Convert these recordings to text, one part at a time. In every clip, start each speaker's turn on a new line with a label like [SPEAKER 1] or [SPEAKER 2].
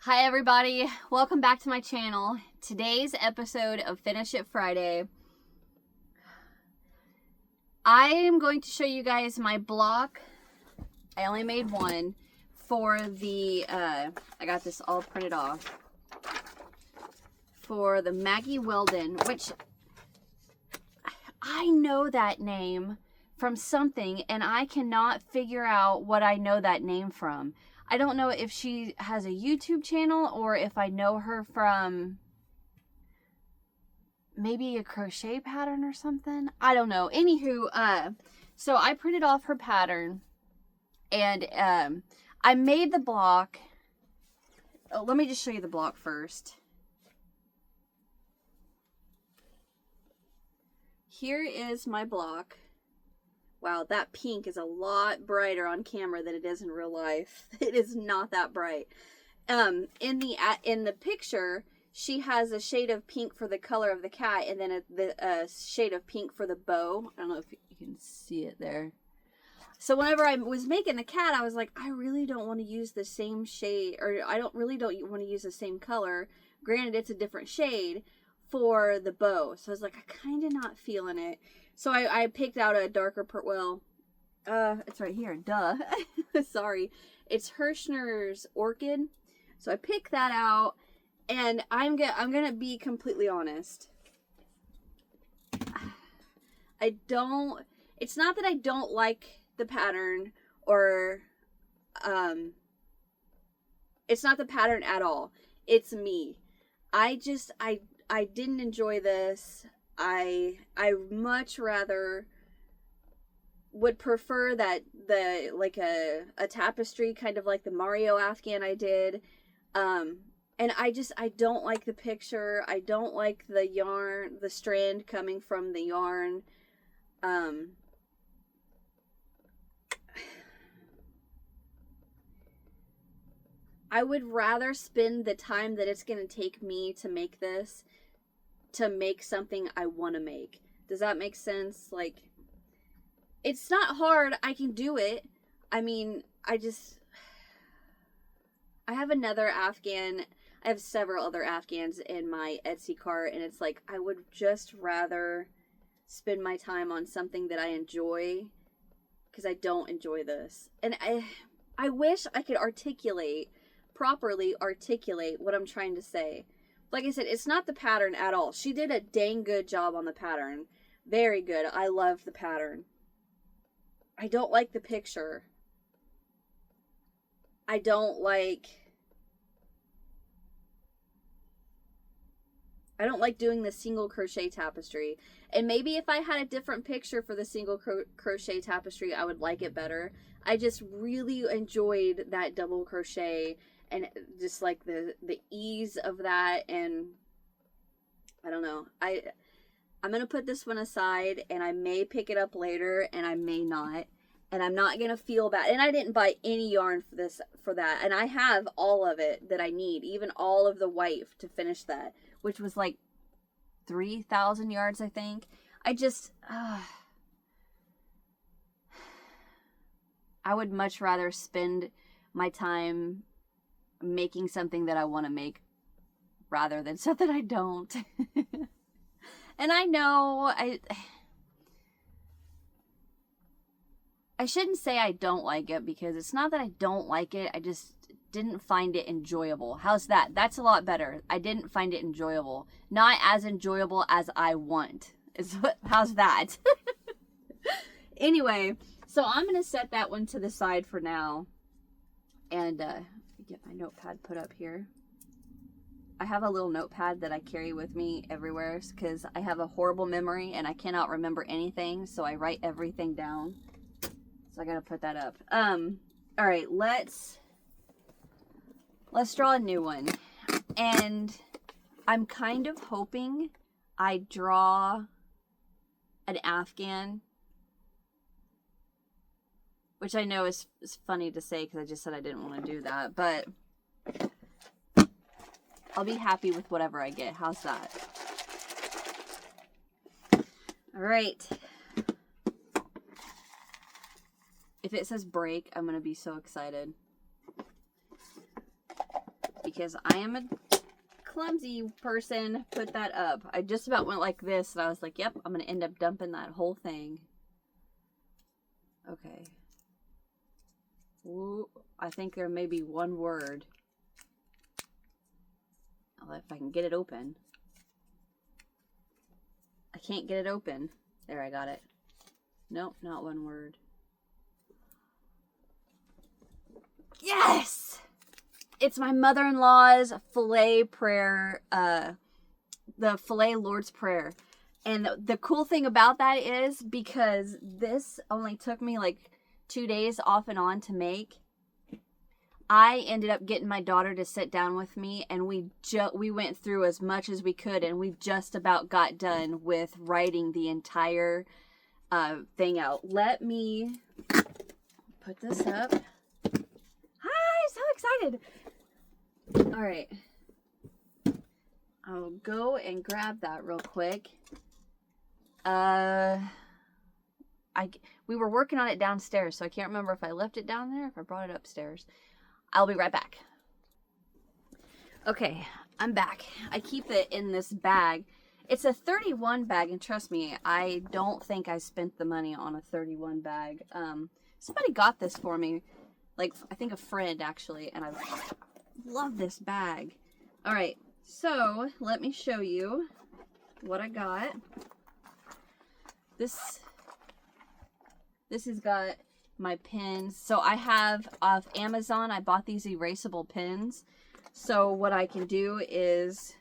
[SPEAKER 1] Hi everybody, welcome back to my channel. Today's episode of Finish It Friday, I am going to show you guys my block. I only made one for the, I got this all printed off, for the Maggie Weldon, which I know that name from something and I cannot figure out what I know that name from. I don't know if she has a YouTube channel or if I know her from maybe a crochet pattern or something. I don't know. Anywho, so I printed off her pattern and I made the block. Oh, let me just show you the block first. Here is my block. Wow, that pink is a lot brighter on camera than it is in real life. It is not that bright. In the picture, she has a shade of pink for the color of the cat, and then a shade of pink for the bow. I don't know if you can see it there. So whenever I was making the cat, I was like, I really don't want to use the same shade, or I don't want to use the same color. Granted, it's a different shade for the bow. So I was like, I kind of not feeling it. So I picked out a darker it's right here, duh. Sorry. It's Hirschner's Orchid. So I picked that out, and I'm gonna be completely honest. It's not that I don't like the pattern, or, it's not the pattern at all. It's me. I didn't enjoy this. I much rather would prefer that like a tapestry, kind of like the Mario Afghan I did. And I don't like the picture. I don't like the yarn, the strand coming from the yarn. I would rather spend the time that it's going to take me to make this, to make something I want to make. Does that make sense? Like, it's not hard. I can do it. I mean, I have another Afghan. I have several other Afghans in my Etsy cart, and it's like, I would just rather spend my time on something that I enjoy, because I don't enjoy this. And I wish I could properly articulate what I'm trying to say. Like I said, it's not the pattern at all. She did a dang good job on the pattern. Very good. I love the pattern. I don't like the picture. I don't like doing the single crochet tapestry. And maybe if I had a different picture for the single crochet tapestry, I would like it better. I just really enjoyed that double crochet, and just like the ease of that. And I don't know, I'm gonna put this one aside, and I may pick it up later, and I may not, and I'm not gonna feel bad. And I didn't buy any yarn for that, and I have all of it that I need, even all of the white to finish that, which was like 3,000 yards, I think. I would much rather spend my time making something that I want to make rather than something I don't. And I know I shouldn't say I don't like it, because it's not that I don't like it. I just didn't find it enjoyable. How's that? That's a lot better. I didn't find it enjoyable. Not as enjoyable as I want. How's that? Anyway, so I'm going to set that one to the side for now. And get my notepad put up here. I have a little notepad that I carry with me everywhere, because I have a horrible memory and I cannot remember anything, so I write everything down. So I gotta put that up. All right, let's draw a new one. And I'm kind of hoping I draw an Afghan, which I know is funny to say, because I just said I didn't want to do that, but I'll be happy with whatever I get. How's that? All right. If it says break, I'm going to be so excited. because I am a clumsy person. Put that up. I just about went like this, and I was like, yep, I'm going to end up dumping that whole thing. Okay. Ooh, I think there may be one word. Oh, if I can get it open. I can't get it open. There, I got it. Nope, not one word. Yes! It's my mother-in-law's filet prayer, the filet Lord's Prayer. And the cool thing about that is, because this only took me like 2 days off and on to make, I ended up getting my daughter to sit down with me, and we went through as much as we could, and we just about got done with writing the entire thing out. Let me put this up. Hi, so excited. All right. I'll go and grab that real quick. We were working on it downstairs, so I can't remember if I left it down there or if I brought it upstairs. I'll be right back. Okay, I'm back. I keep it in this bag. It's a 31 bag, and trust me, I don't think I spent the money on a 31 bag. Somebody got this for me, like, I think a friend, actually, and I love this bag. All right, so let me show you what I got. This has got my pins. So I have off Amazon, I bought these erasable pins. So what I can do is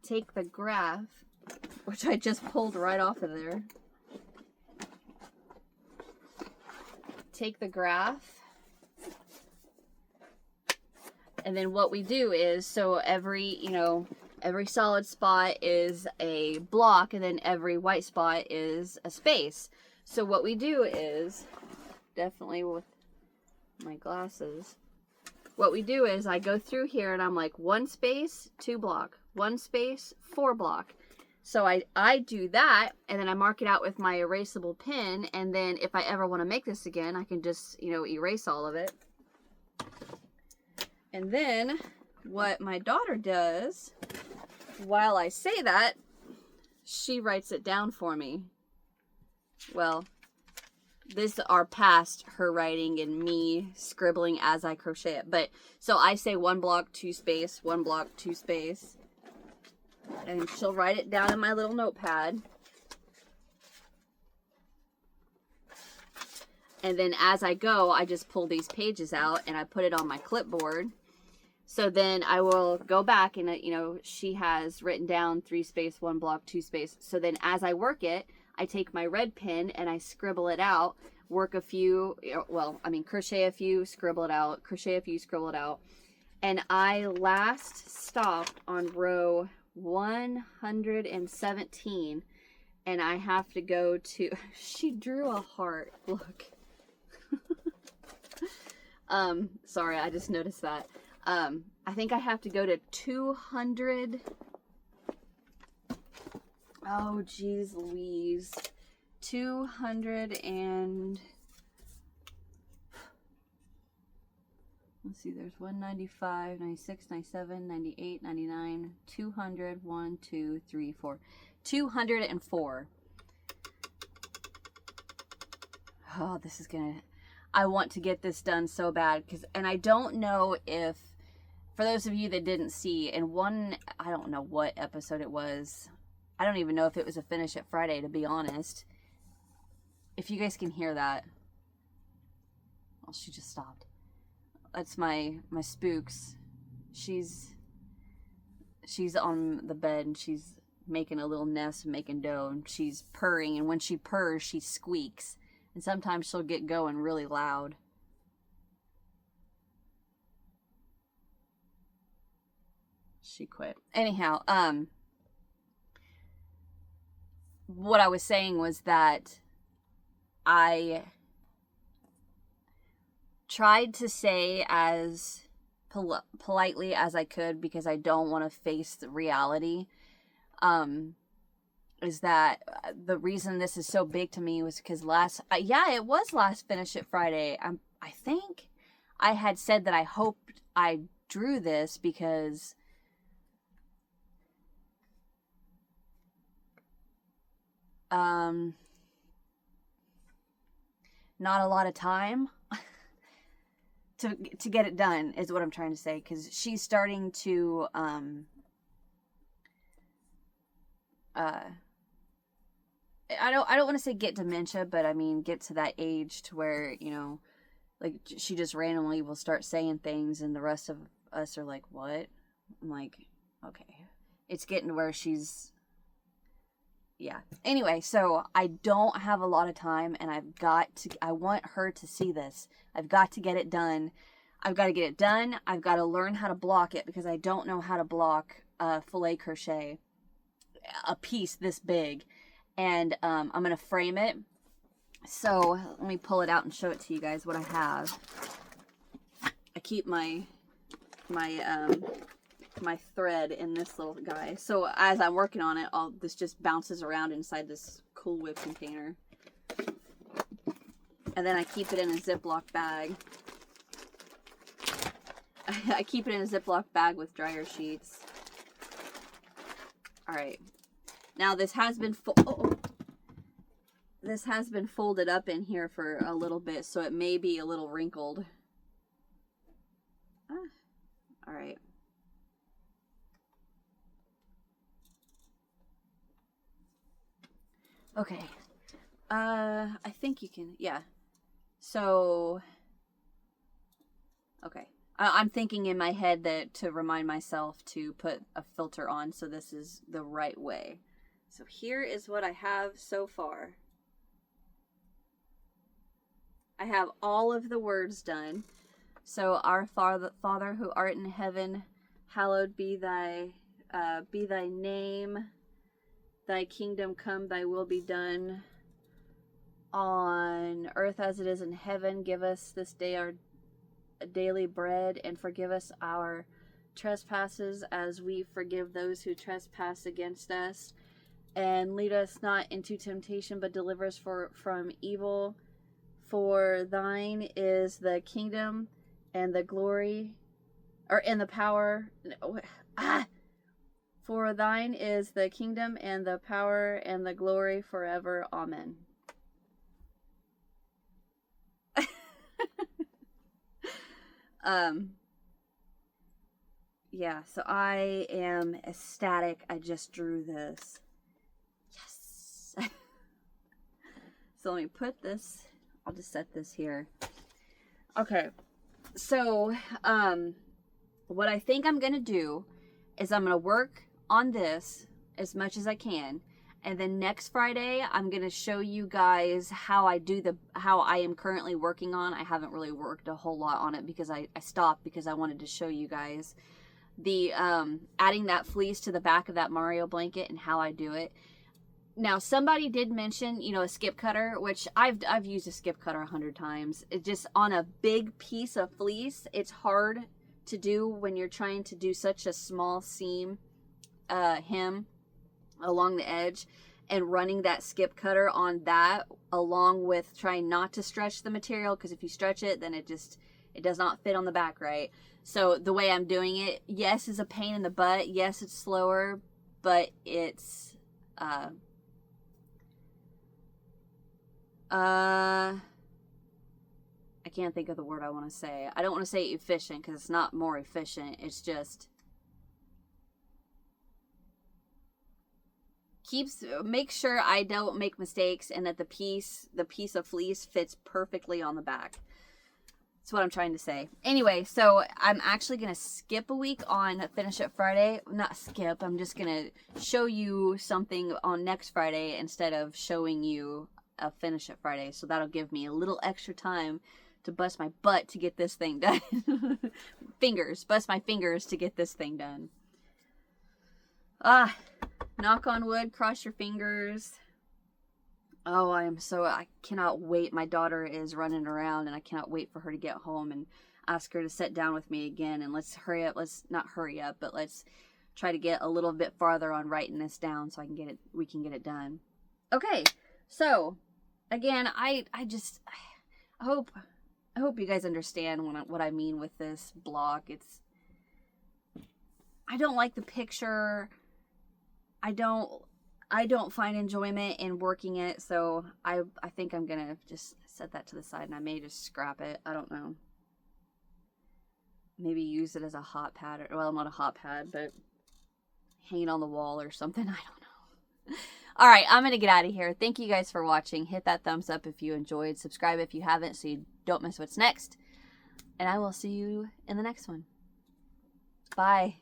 [SPEAKER 1] take the graph, which I just pulled right off of there. Take the graph. And then what we do is, so every solid spot is a block, and then every white spot is a space. So what we do is, definitely with my glasses, what we do is I go through here and I'm like 1 space, 2 block, 1 space, 4 block. So I do that, and then I mark it out with my erasable pen, and then if I ever want to make this again, I can just, erase all of it. And then what my daughter does, while I say that, she writes it down for me. Well, this are past her writing and me scribbling as I crochet it. But so I say 1 block, 2 space, 1 block, 2 space. And she'll write it down in my little notepad. And then as I go, I just pull these pages out and I put it on my clipboard. So then I will go back and, she has written down 3 space, 1 block, 2 space. So then as I work it, I take my red pen and I scribble it out, work a few, crochet a few, scribble it out, crochet a few, scribble it out. And I last stopped on row 117, and I have to go to, she drew a heart, look. Sorry, I just noticed that. I think I have to go to 200. Oh, geez Louise. 200 and... Let's see, there's 195, 96, 97, 98, 99, 200, 1, 2, 3, 4. 204. Oh, this is gonna... I want to get this done so bad, and I don't know if, for those of you that didn't see, in one, I don't know what episode it was. I don't even know if it was a Finish It Friday, to be honest. If you guys can hear that. Well, she just stopped. That's my spooks. She's on the bed and she's making a little nest and making dough, and she's purring, and when she purrs, she squeaks. And sometimes she'll get going really loud. She quit. Anyhow, what I was saying was that I tried to say as politely as I could, because I don't want to face the reality, is that the reason this is so big to me was because it was last Finish It Friday. I think I had said that I hoped I drew this because not a lot of time to get it done is what I'm trying to say, because she's starting to I don't want to say get dementia, but I mean get to that age to where, you know, like she just randomly will start saying things and the rest of us are like, what? I'm like, okay. It's getting to where she's, yeah. Anyway, so I don't have a lot of time, and I want her to see this. I've got to get it done. I've got to get it done. I've got to learn how to block it, because I don't know how to block filet crochet, a piece this big. And I'm going to frame it. So let me pull it out and show it to you guys what I have. I keep my thread in this little guy. So as I'm working on it, this just bounces around inside this Cool Whip container. And then I keep it in a Ziploc bag. I keep it in a Ziploc bag with dryer sheets. Alright. Now this has been this has been folded up in here for a little bit, so it may be a little wrinkled. Alright. Okay. I think you can, yeah. So, okay. I'm thinking in my head that to remind myself to put a filter on, so this is the right way. So here is what I have so far. I have all of the words done. So, our Father who art in heaven, hallowed be thy name. Thy kingdom come, thy will be done on earth as it is in heaven. Give us this day our daily bread, and forgive us our trespasses as we forgive those who trespass against us. And lead us not into temptation, but deliver us from evil. For thine is the kingdom and the glory, and the power. For thine is the kingdom and the power and the glory forever. Amen. Yeah, so I am ecstatic. I just drew this. Yes. So let me put this, I'll just set this here. Okay. So, what I think I'm going to do is I'm going to work on this as much as I can. And then next Friday, I'm going to show you guys how I am currently working on. I haven't really worked a whole lot on it because I stopped because I wanted to show you guys the, adding that fleece to the back of that Mario blanket and how I do it. Now, somebody did mention, you know, a skip cutter, which I've used a skip cutter 100 times. It just, on a big piece of fleece, it's hard to do when you're trying to do such a small seam hem along the edge, and running that skip cutter on that along with trying not to stretch the material, because if you stretch it, then it does not fit on the back right. So the way I'm doing it, yes, is a pain in the butt. Yes, it's slower, but it's I can't think of the word I want to say. I don't want to say efficient, because it's not more efficient. It's just make sure I don't make mistakes and that the piece of fleece fits perfectly on the back. That's what I'm trying to say. Anyway, so I'm actually going to skip a week on Finish It Friday. Not skip, I'm just going to show you something on next Friday instead of showing you a Finish It Friday. So that'll give me a little extra time to bust my butt to get this thing done. Bust my fingers to get this thing done. Knock on wood, cross your fingers. Oh, I cannot wait. My daughter is running around and I cannot wait for her to get home and ask her to sit down with me again. And let's hurry up. Let's not hurry up, but let's try to get a little bit farther on writing this down so we can get it done. Okay. So again, I hope I hope you guys understand what I mean with this block. I don't like the picture. I don't find enjoyment in working it, so I think I'm gonna just set that to the side, and I may just scrap it. I don't know. Maybe use it as a hot pad, or, well, not a hot pad, but hang it on the wall or something. I don't know. All right, I'm gonna get out of here. Thank you guys for watching. Hit that thumbs up if you enjoyed. Subscribe if you haven't, so you don't miss what's next. And I will see you in the next one. Bye.